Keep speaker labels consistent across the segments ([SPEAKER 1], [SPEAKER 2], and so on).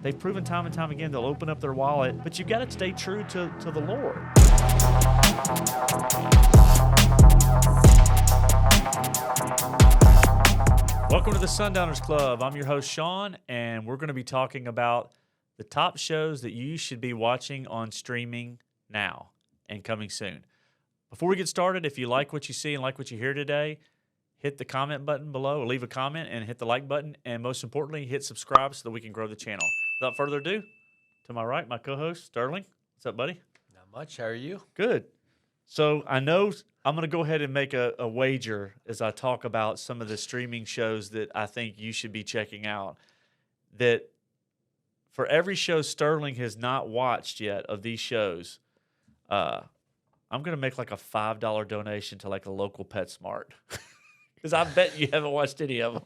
[SPEAKER 1] They've proven time and time again they'll open up their wallet, but you've got to stay true to the Lord. Welcome to the Sundowners Club. I'm your host, Sean, and we're going to be talking about the top shows that you should be watching on streaming now and coming soon. Before we get started, if you like what you see and like what you hear today, hit the comment button below, leave a comment, and hit the like button. And most importantly, hit subscribe so that we can grow the channel. Without further ado, to my right, my co-host, Sterling. What's up, buddy?
[SPEAKER 2] Not much. How are you?
[SPEAKER 1] Good. So I know I'm going to go ahead and make a wager as I talk about some of the streaming shows that I think you should be checking out. That for every show Sterling has not watched yet of these shows, I'm going to make like a $5 donation to like a local PetSmart. Because I bet you haven't watched any of them.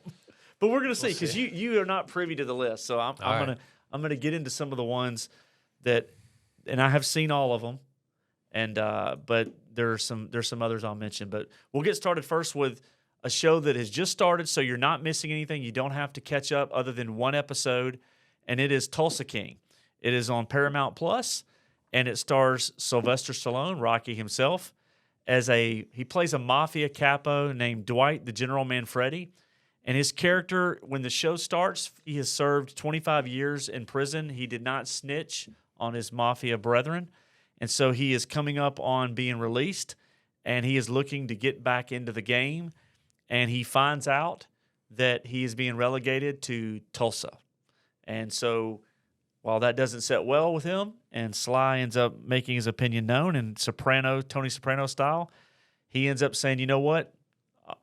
[SPEAKER 1] But we're going to see, because you are not privy to the list. So I'm going to get into some of the ones that, and I have seen all of them, and but there's some others I'll mention. But we'll get started first with a show that has just started, so you're not missing anything. You don't have to catch up other than one episode, and it is Tulsa King. It is on Paramount Plus, and it stars Sylvester Stallone, Rocky himself, he plays a mafia capo named Dwight the General Manfredi. And his character, when the show starts, he has served 25 years in prison. He did not snitch on his mafia brethren. And so he is coming up on being released, and he is looking to get back into the game. And he finds out that he is being relegated to Tulsa. And so while that doesn't set well with him, and Sly ends up making his opinion known in Tony Soprano style, he ends up saying, you know what?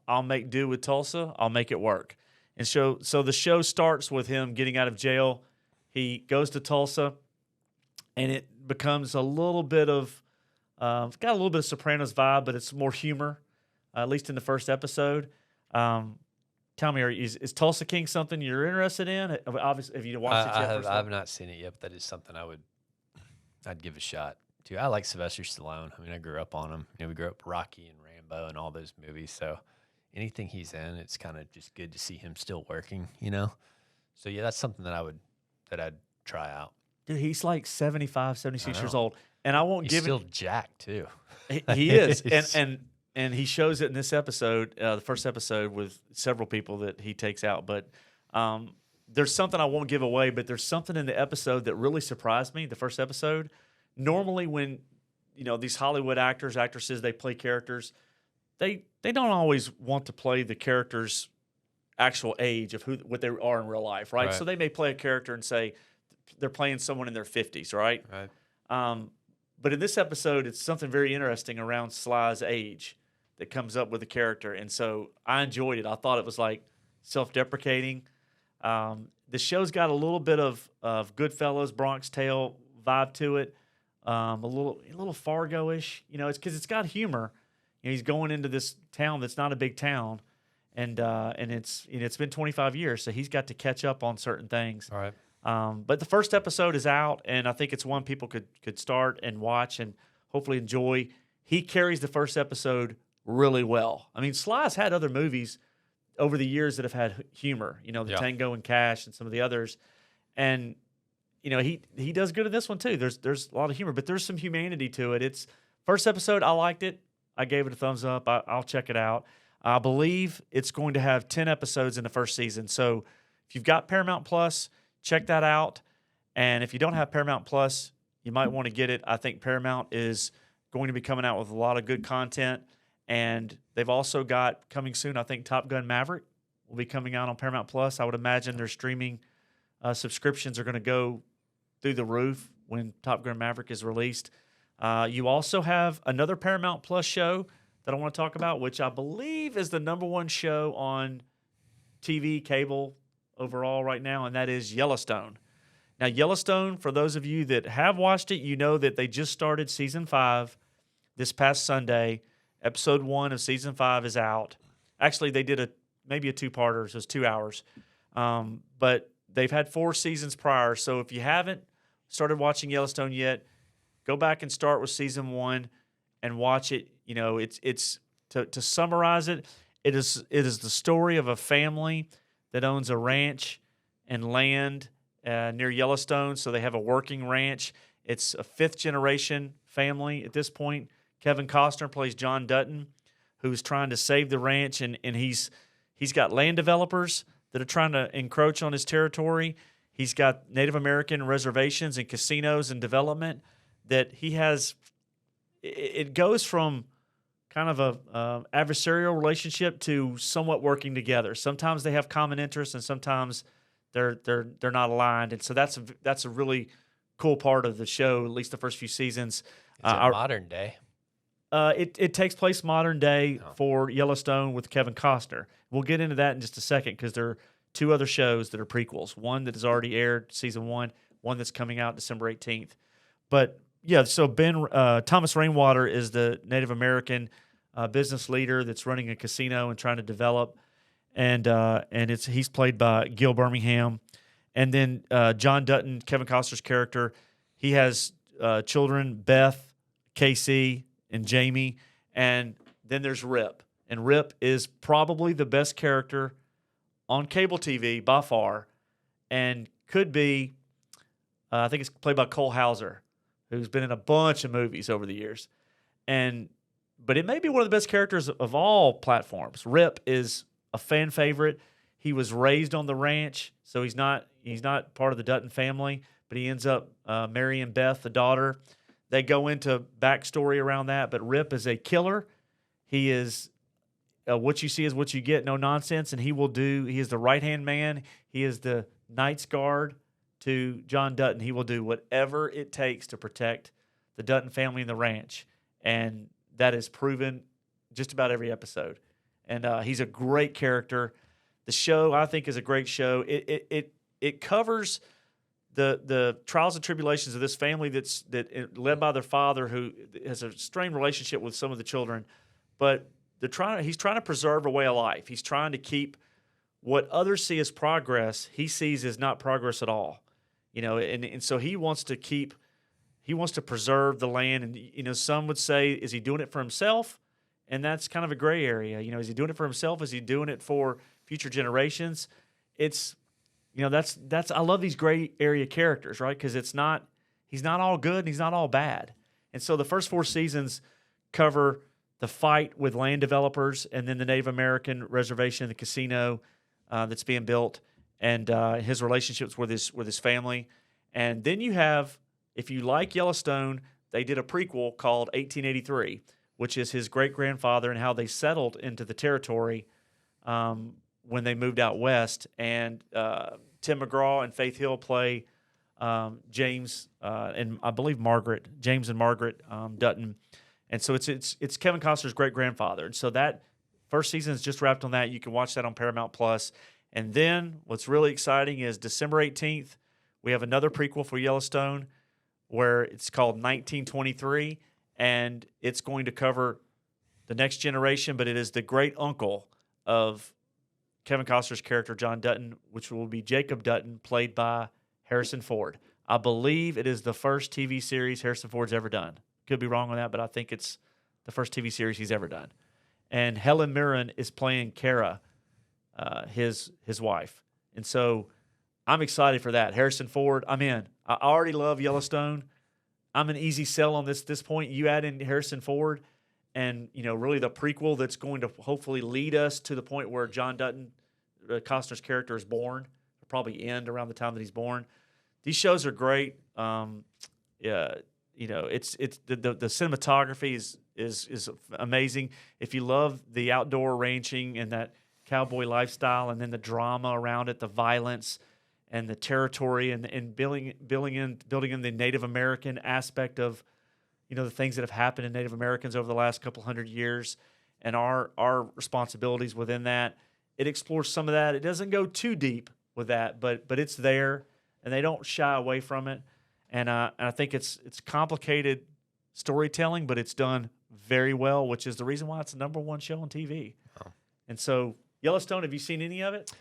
[SPEAKER 1] I'll make do with Tulsa. I'll make it work. And so the show starts with him getting out of jail. He goes to Tulsa, and it becomes a little bit of it's got a little bit of Sopranos vibe, but it's more humor, at least in the first episode. Tell me, is Tulsa King something you're interested in? Obviously, have you watched it yet?
[SPEAKER 2] I have not seen it yet, but that is something I'd give a shot to. I like Sylvester Stallone. I mean, I grew up on him. We grew up Rocky and Rambo and all those movies. So anything he's in, it's kind of just good to see him still working. So yeah, that's something that I'd try out.
[SPEAKER 1] Dude, he's like 75, 76 years old, and I won't
[SPEAKER 2] he's
[SPEAKER 1] give
[SPEAKER 2] still jacked too.
[SPEAKER 1] He is, and he shows it in this episode, the first episode, with several people that he takes out. But there's something I won't give away, but there's something in the episode that really surprised me, the first episode. Normally when, these Hollywood actors, actresses, they play characters, they don't always want to play the character's actual age of what they are in real life, right? So they may play a character and say they're playing someone in their 50s, right? But in this episode, it's something very interesting around Sly's age that comes up with the character. And so I enjoyed it. I thought it was like self-deprecating. The show's got a little bit of Goodfellas, Bronx Tale vibe to it. A little Fargo-ish. It's because it's got humor. He's going into this town that's not a big town, and it's been 25 years, so he's got to catch up on certain things.
[SPEAKER 2] All right.
[SPEAKER 1] But the first episode is out, and I think it's one people could start and watch and hopefully enjoy. He carries the first episode really well. I mean, Sly's had other movies over the years that have had humor, the Tango and Cash and some of the others. And, he does good in this one too. There's a lot of humor, but there's some humanity to it. It's first episode, I liked it. I gave it a thumbs up. I'll check it out. I believe it's going to have 10 episodes in the first season. So if you've got Paramount Plus, check that out. And if you don't have Paramount Plus, you might want to get it. I think Paramount is going to be coming out with a lot of good content. And they've also got coming soon, I think Top Gun Maverick will be coming out on Paramount Plus. I would imagine their streaming subscriptions are going to go through the roof when Top Gun Maverick is released. You also have another Paramount Plus show that I want to talk about, which I believe is the #1 show on TV, cable overall right now, and that is Yellowstone. Now, Yellowstone, for those of you that have watched it, you know that they just started Season 5 this past Sunday. Episode 1 of Season 5 is out. Actually, they did maybe a two-parter, so it's 2 hours. But they've had 4 seasons prior, so if you haven't started watching Yellowstone yet, go back and start with Season 1 and watch it. It's to summarize it, it is the story of a family that owns a ranch and land near Yellowstone, so they have a working ranch. It's a fifth-generation family at this point. Kevin Costner plays John Dutton, who's trying to save the ranch, and he's got land developers that are trying to encroach on his territory. He's got Native American reservations and casinos and development that he has. It goes from kind of a adversarial relationship to somewhat working together. Sometimes they have common interests, and sometimes they're not aligned. And so that's a really cool part of the show, at least the first few seasons.
[SPEAKER 2] Is it modern day?
[SPEAKER 1] It takes place modern day for Yellowstone with Kevin Costner. We'll get into that in just a second because there are two other shows that are prequels. One that has already aired, season one that's coming out December 18th. But yeah, so Thomas Rainwater is the Native American business leader that's running a casino and trying to develop, and he's played by Gil Birmingham, and then John Dutton, Kevin Costner's character, he has children, Beth, Casey, and Jamie, and then there's Rip, and Rip is probably the best character on cable TV by far, and could be, I think it's played by Cole Hauser, who's been in a bunch of movies over the years, but it may be one of the best characters of all platforms. Rip is a fan favorite. He was raised on the ranch, so he's not part of the Dutton family, but he ends up marrying Beth, the daughter. They go into backstory around that, but Rip is a killer. He is what you see is what you get, no nonsense, and he is the right-hand man. He is the Knight's Guard to John Dutton. He will do whatever it takes to protect the Dutton family and the ranch, and that is proven just about every episode. And he's a great character. The show, I think, is a great show. It covers the trials and tribulations of this family that led by their father, who has a strained relationship with some of the children, but he's trying to preserve a way of life. He's trying to keep what others see as progress, he sees as not progress at all. And so he wants to preserve the land. And, some would say, is he doing it for himself? And that's kind of a gray area. Is he doing it for himself? Is he doing it for future generations? It's, I love these gray area characters, right? Because he's not all good and he's not all bad. And so the first 4 seasons cover the fight with land developers and then the Native American reservation and the casino that's being built, and his relationships with his family. And then you have, if you like Yellowstone, they did a prequel called 1883, which is his great-grandfather and how they settled into the territory when they moved out west. And Tim McGraw and Faith Hill play James and I believe James and Margaret Dutton. And so it's Kevin Costner's great-grandfather. And so that first season is just wrapped on that. You can watch that on Paramount Plus. And then what's really exciting is December 18th, we have another prequel for Yellowstone where it's called 1923, and it's going to cover the next generation, but it is the great uncle of Kevin Costner's character, John Dutton, which will be Jacob Dutton, played by Harrison Ford. I believe it is the first TV series Harrison Ford's ever done. Could be wrong on that, but I think it's the first TV series he's ever done. And Helen Mirren is playing Kara, his wife. And so I'm excited for that. Harrison Ford, I'm in. I already love Yellowstone. I'm an easy sell on this point. You add in Harrison Ford and, really the prequel that's going to hopefully lead us to the point where John Dutton, Costner's character, is born. It'll probably end around the time that he's born. These shows are great. It's the cinematography is amazing. If you love the outdoor ranching and that cowboy lifestyle, and then the drama around it, the violence and the territory, and building in the Native American aspect of, the things that have happened to Native Americans over the last couple hundred years, and our responsibilities within that. It explores some of that. It doesn't go too deep with that, but it's there, and they don't shy away from it. And I think it's complicated storytelling, but it's done very well, which is the reason why it's the #1 show on TV. Oh. And so, Yellowstone, have you seen any of it?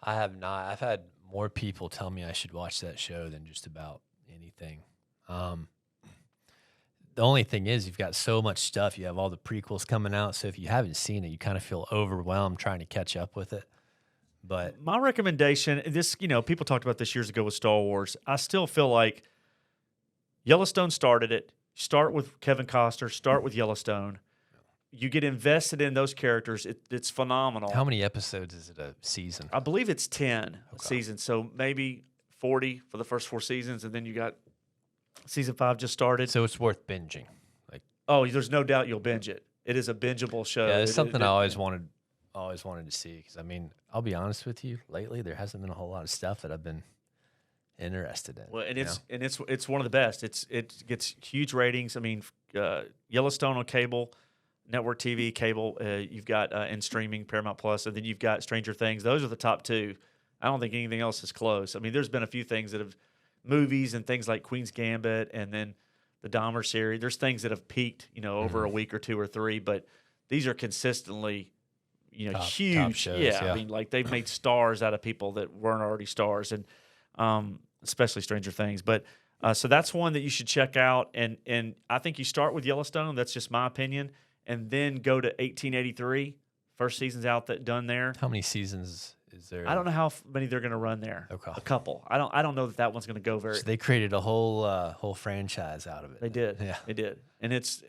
[SPEAKER 2] I have not. I've had more people tell me I should watch that show than just about anything. The only thing is you've got so much stuff. You have all the prequels coming out, so if you haven't seen it, you kind of feel overwhelmed trying to catch up with it. But
[SPEAKER 1] My recommendation, this, people talked about this years ago with Star Wars. I still feel like Yellowstone started it. Start with Kevin Costner, start with Yellowstone. You get invested in those characters. It's phenomenal.
[SPEAKER 2] how many episodes is it a season?
[SPEAKER 1] I believe it's 10 seasons, so maybe 40 for the first 4 seasons, and then you got season 5 just started.
[SPEAKER 2] So it's worth binging. Like,
[SPEAKER 1] Oh, there's no doubt you'll binge it. It is a bingeable show.
[SPEAKER 2] yeah, it's something I always wanted to see. Because I mean, I'll be honest with you. Lately, there hasn't been a whole lot of stuff that I've been interested in.
[SPEAKER 1] Well, and it's one of the best. It gets huge ratings. I mean, Yellowstone on cable, network TV, cable. You've got in streaming Paramount Plus, and then you've got Stranger Things. Those are the top 2. I don't think anything else is close. I mean, there's been a few things that have movies and things like Queen's Gambit, and then the Dahmer series. There's things that have peaked, over a week or 2 or 3, but these are consistently, huge.
[SPEAKER 2] Top shows, yeah.
[SPEAKER 1] I mean, like they've made stars out of people that weren't already stars, and especially Stranger Things. But so that's one that you should check out, and I think you start with Yellowstone. That's just my opinion, and then go to 1883. First season's done there.
[SPEAKER 2] How many seasons is there?
[SPEAKER 1] I don't know how many they're going to run there.
[SPEAKER 2] Okay.
[SPEAKER 1] A couple. I don't know that one's going to go very.
[SPEAKER 2] So they created a whole franchise out of it.
[SPEAKER 1] They did.
[SPEAKER 2] Yeah.
[SPEAKER 1] They did. And it's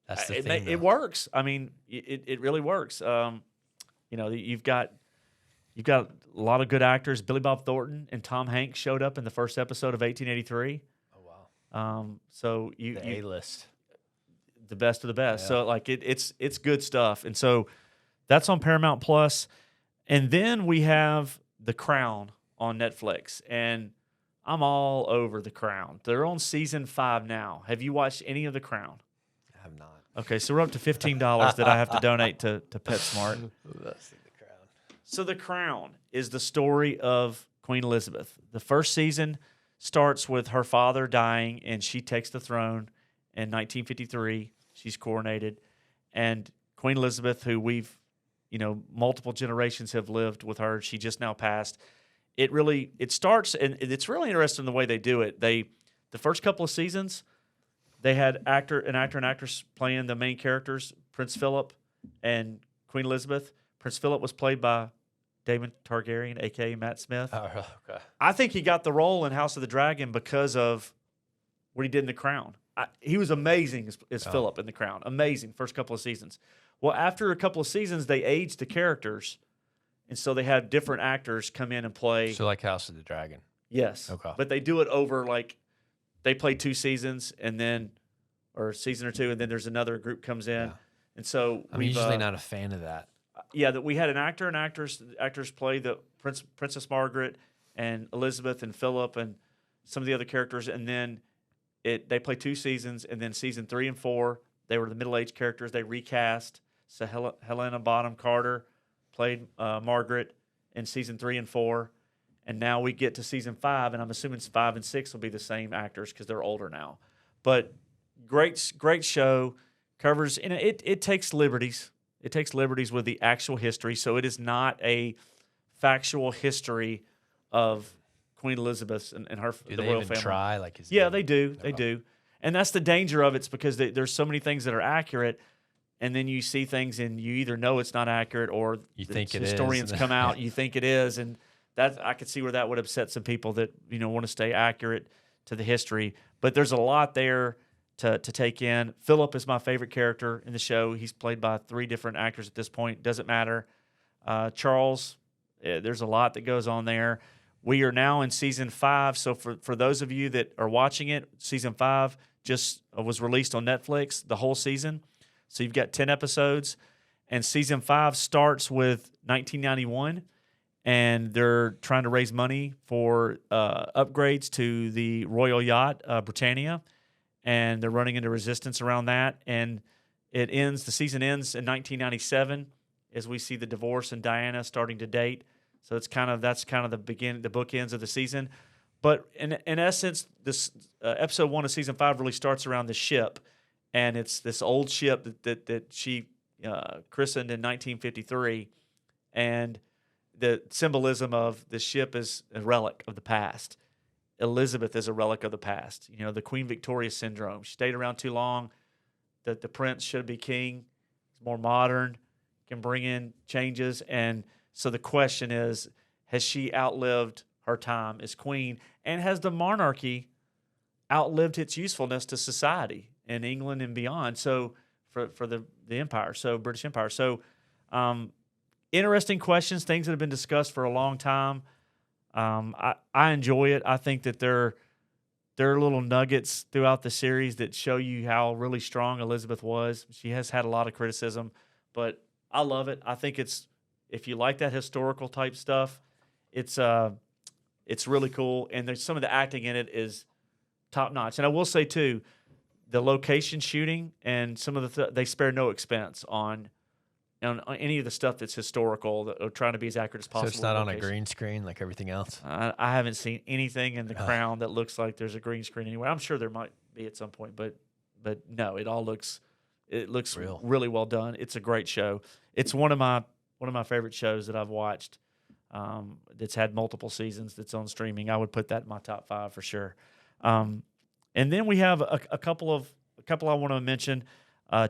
[SPEAKER 2] That's the
[SPEAKER 1] it,
[SPEAKER 2] thing,
[SPEAKER 1] it
[SPEAKER 2] though.
[SPEAKER 1] works. I mean, it really works. You've got a lot of good actors. Billy Bob Thornton and Tom Hanks showed up in the first episode of 1883.
[SPEAKER 2] Oh wow.
[SPEAKER 1] So
[SPEAKER 2] The A-list.
[SPEAKER 1] the best of the best.
[SPEAKER 2] Yeah.
[SPEAKER 1] So like it's good stuff. And so that's on Paramount Plus. And then we have The Crown on Netflix, and I'm all over The Crown. They're on season 5 now. Have you watched any of The Crown?
[SPEAKER 2] I have not.
[SPEAKER 1] Okay, so we're up to $15 that I have to donate to PetSmart.
[SPEAKER 2] Let's see The Crown.
[SPEAKER 1] So The Crown is the story of Queen Elizabeth. The first season starts with her father dying, and she takes the throne in 1953. She's coronated, and Queen Elizabeth, who we've multiple generations have lived with her. She just now passed. It starts, and it's really interesting the way they do it. The first couple of seasons, they had an actor and actress playing the main characters, Prince Philip and Queen Elizabeth. Prince Philip was played by Daemon Targaryen, a.k.a. Matt Smith.
[SPEAKER 2] Oh, okay.
[SPEAKER 1] I think he got the role in House of the Dragon because of what he did in The Crown. He was amazing as Philip in The Crown. Amazing first couple of seasons. Well, after a couple of seasons, they aged the characters, and so they had different actors come in and play.
[SPEAKER 2] So like House of the Dragon.
[SPEAKER 1] Yes.
[SPEAKER 2] Okay.
[SPEAKER 1] But they do it over they play 2 seasons or a season or 2, and then there's another group comes in.
[SPEAKER 2] Yeah.
[SPEAKER 1] And so
[SPEAKER 2] I'm usually not a fan of that.
[SPEAKER 1] Yeah, that we had an actor and actress play the Princess Margaret and Elizabeth and Philip and some of the other characters, and then they play 2 seasons, and then season 3 and 4 they were the middle-aged characters. They recast. So Helena Bonham Carter played Margaret in season 3 and 4, and now we get to season 5, and I'm assuming 5 and 6 will be the same actors because they're older now. But great show. Covers, and it takes liberties. It takes liberties with the actual history, so it is not a factual history of Queen Elizabeth and her
[SPEAKER 2] Do
[SPEAKER 1] the
[SPEAKER 2] they
[SPEAKER 1] royal
[SPEAKER 2] even
[SPEAKER 1] family.
[SPEAKER 2] try? Like,
[SPEAKER 1] Yeah, they do. They do. And that's the danger of it. It's because there's so many things that are accurate, and then you see things and you either know it's not accurate or
[SPEAKER 2] You think it is.
[SPEAKER 1] historians come out, you think it is. And that I could see where that would upset some people that want to stay accurate to the history. But there's a lot there to take in. Philip is my favorite character in the show. He's played by 3 different actors at this point. Doesn't matter. Charles, there's a lot that goes on there. We are now in season 5. So for those of you that are watching it, season 5 just was released on Netflix, the whole season. So you've got 10 episodes. And season 5 starts with 1991. And they're trying to raise money for upgrades to the Royal Yacht, Britannia. And they're running into resistance around that. And the season ends in 1997 as we see the divorce and Diana starting to date. So that's kind of the bookends of the season. But in essence, this episode 1 of season 5 really starts around the ship, and it's this old ship that she christened in 1953, and the symbolism of the ship is a relic of the past. Elizabeth is a relic of the past. The Queen Victoria syndrome. She stayed around too long. The prince should be king. It's more modern, can bring in changes, and So the question is, has she outlived her time as queen? And has the monarchy outlived its usefulness to society in England and beyond? So for the empire, so British Empire. So interesting questions, things that have been discussed for a long time. I enjoy it. I think that there are little nuggets throughout the series that show you how really strong Elizabeth was. She has had a lot of criticism, but I love it. I think if you like that historical type stuff, it's really cool. And there's some of the acting in it is top notch. And I will say too, the location shooting and some of they spare no expense on any of the stuff that's historical, that are trying to be as accurate as possible.
[SPEAKER 2] So it's not on a green screen like everything else?
[SPEAKER 1] I haven't seen anything in The Crown that looks like there's a green screen anywhere. I'm sure there might be at some point, but no, it looks
[SPEAKER 2] Real.
[SPEAKER 1] really well done. It's a great show. It's one of my favorite shows that I've watched. That's had multiple seasons. That's on streaming. I would put that in my top 5 for sure. And then we have a couple I want to mention.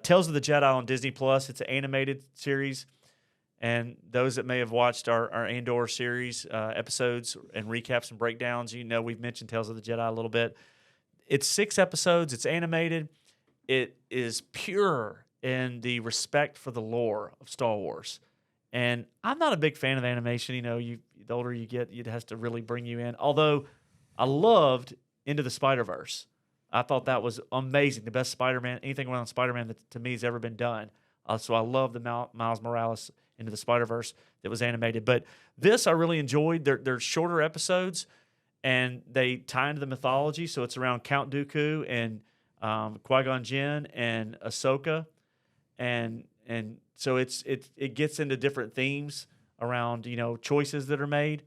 [SPEAKER 1] Tales of the Jedi on Disney Plus. It's an animated series, and those that may have watched our Andor series episodes and recaps and breakdowns, we've mentioned Tales of the Jedi a little bit. It's 6 episodes. It's animated. It is pure in the respect for the lore of Star Wars, and I'm not a big fan of animation. The older you get, it has to really bring you in. Although I loved Into the Spider-Verse. I thought that was amazing. The best Spider-Man, anything around Spider-Man that to me has ever been done. So I love the Miles Morales Into the Spider-Verse that was animated. But this I really enjoyed. They're shorter episodes, and they tie into the mythology. So it's around Count Dooku and Qui-Gon Jinn and Ahsoka, and so it gets into different themes around choices that are made,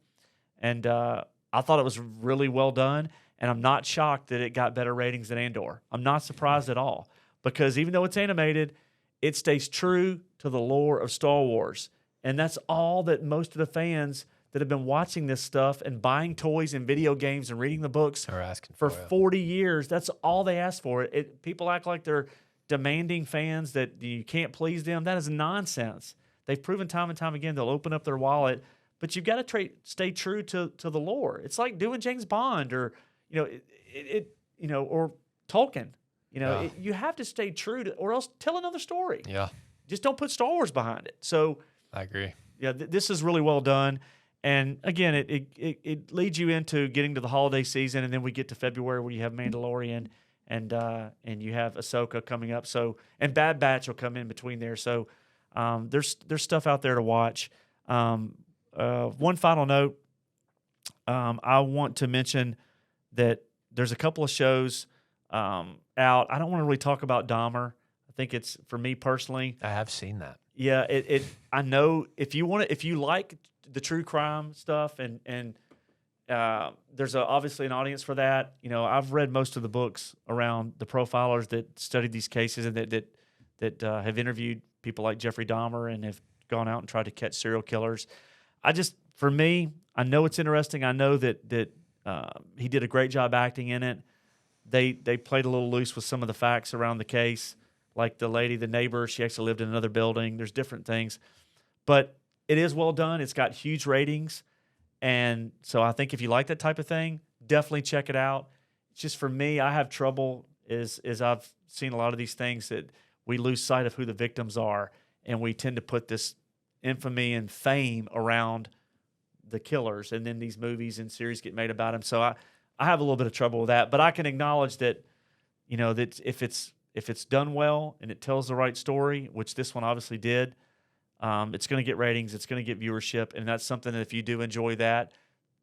[SPEAKER 1] and I thought it was really well done. And I'm not shocked that it got better ratings than Andor. I'm not surprised at all, because even though it's animated, it stays true to the lore of Star Wars. And that's all that most of the fans that have been watching this stuff and buying toys and video games and reading the books
[SPEAKER 2] are asking
[SPEAKER 1] for 40 years, that's all they ask for. People act like they're demanding fans that you can't please them. That is nonsense. They've proven time and time again they'll open up their wallet, but you've got to stay true to the lore. It's like doing James Bond or or Tolkien. You have to stay true to, or else tell another story.
[SPEAKER 2] Yeah.
[SPEAKER 1] Just don't put Star Wars behind it. So
[SPEAKER 2] I agree.
[SPEAKER 1] Yeah, this is really well done. And again, it leads you into getting to the holiday season, and then we get to February where you have Mandalorian and you have Ahsoka coming up. So, and Bad Batch will come in between there. So there's stuff out there to watch. One final note, I want to mention that there's a couple of shows out. I don't want to really talk about Dahmer. I think it's, for me personally,
[SPEAKER 2] I have seen that.
[SPEAKER 1] Yeah, I know if you like the true crime stuff, and there's obviously an audience for that. I've read most of the books around the profilers that studied these cases and that have interviewed people like Jeffrey Dahmer and have gone out and tried to catch serial killers. For me, I know it's interesting. I know that he did a great job acting in it. They played a little loose with some of the facts around the case, like the lady, the neighbor, she actually lived in another building. There's different things. But it is well done. It's got huge ratings. And so I think if you like that type of thing, definitely check it out. It's just, for me, I have trouble is I've seen a lot of these things that we lose sight of who the victims are, and we tend to put this infamy and fame around the killers, and then these movies and series get made about them. So I have a little bit of trouble with that, but I can acknowledge that, that if it's done well and it tells the right story, which this one obviously did, it's going to get ratings, it's going to get viewership, and that's something that if you do enjoy that,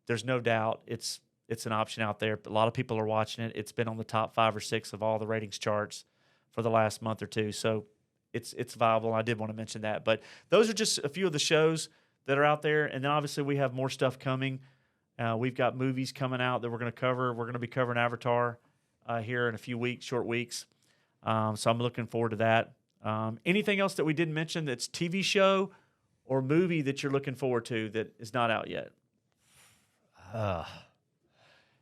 [SPEAKER 1] there's no doubt it's an option out there. A lot of people are watching it. It's been on the top 5 or 6 of all the ratings charts for the last month or two, so it's viable. I did want to mention that, but those are just a few of the shows that are out there, and then obviously we have more stuff coming. We've got movies coming out that we're going to cover. We're going to be covering Avatar here in a few weeks, short weeks. So I'm looking forward to that. Anything else that we didn't mention that's TV show or movie that you're looking forward to that is not out yet?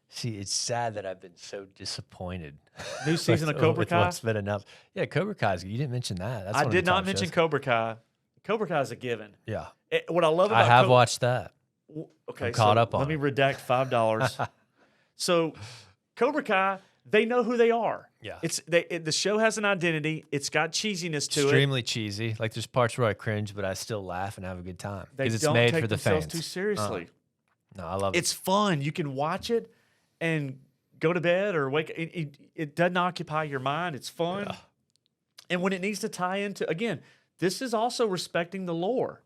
[SPEAKER 2] See, it's sad that I've been so disappointed.
[SPEAKER 1] New season of Cobra Kai?
[SPEAKER 2] What's been enough. Yeah, Cobra Kai. You didn't mention that. That's
[SPEAKER 1] I did not mention Cobra Kai. Cobra Kai is a given.
[SPEAKER 2] Yeah.
[SPEAKER 1] What I love about
[SPEAKER 2] I have watched that.
[SPEAKER 1] Okay,
[SPEAKER 2] I'm caught up on
[SPEAKER 1] let me
[SPEAKER 2] it.
[SPEAKER 1] redact $5. So Cobra Kai, they know who they are.
[SPEAKER 2] Yeah.
[SPEAKER 1] The show has an identity. It's got cheesiness to it.
[SPEAKER 2] Extremely cheesy. Like there's parts where I cringe, but I still laugh and have a good time
[SPEAKER 1] They
[SPEAKER 2] because it's
[SPEAKER 1] don't
[SPEAKER 2] made
[SPEAKER 1] take
[SPEAKER 2] for the
[SPEAKER 1] themselves
[SPEAKER 2] fans.
[SPEAKER 1] too seriously.
[SPEAKER 2] No, I love it.
[SPEAKER 1] It's fun. You can watch it and go to bed or wake. It doesn't occupy your mind. It's fun.
[SPEAKER 2] Yeah.
[SPEAKER 1] And when it needs to tie into, again, this is also respecting the lore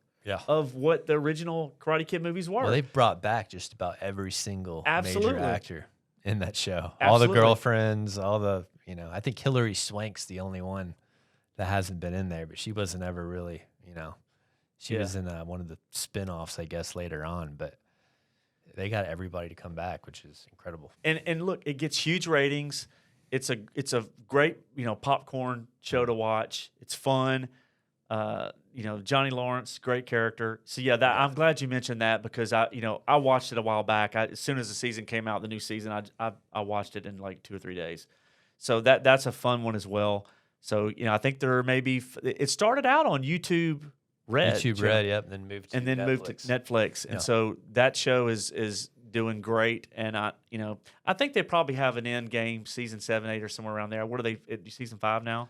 [SPEAKER 1] of what the original Karate Kid movies were.
[SPEAKER 2] Well, they brought back just about every single major actor in that show. All the girlfriends, all the, I think Hilary Swank's the only one that hasn't been in there, but she wasn't ever really, she was in one of the spin-offs, I guess, later on, but they got everybody to come back, which is incredible.
[SPEAKER 1] And look, it gets huge ratings. It's a great, popcorn show to watch. It's fun. Johnny Lawrence, great character. So I'm glad you mentioned that because I watched it a while back. As soon as the season came out, the new season, I watched it in like 2 or 3 days. So that's a fun one as well. So I think there may be. It started out on YouTube Red.
[SPEAKER 2] YouTube Red, yep, and then moved to
[SPEAKER 1] Netflix. And so that show is doing great. And I think they probably have an end game, season 7, 8, or somewhere around there. What are they? Season 5 now?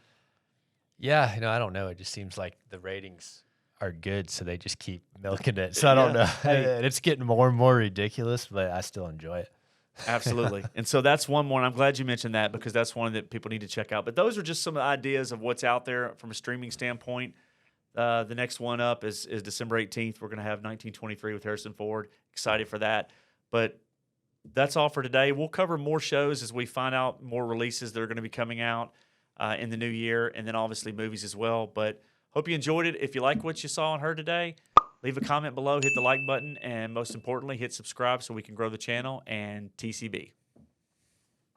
[SPEAKER 2] Yeah, I don't know. It just seems like the ratings are good, so they just keep milking it. So I don't know. It's getting more and more ridiculous, but I still enjoy it.
[SPEAKER 1] Absolutely. And so that's one more. And I'm glad you mentioned that because that's one that people need to check out. But those are just some ideas of what's out there from a streaming standpoint. The next one up is December 18th. We're going to have 1923 with Harrison Ford. Excited for that. But that's all for today. We'll cover more shows as we find out more releases that are going to be coming out in the new year, and then obviously movies as well. But hope you enjoyed it. If you like what you saw and heard today, leave a comment below, hit the like button, and most importantly, hit subscribe so we can grow the channel. And TCB.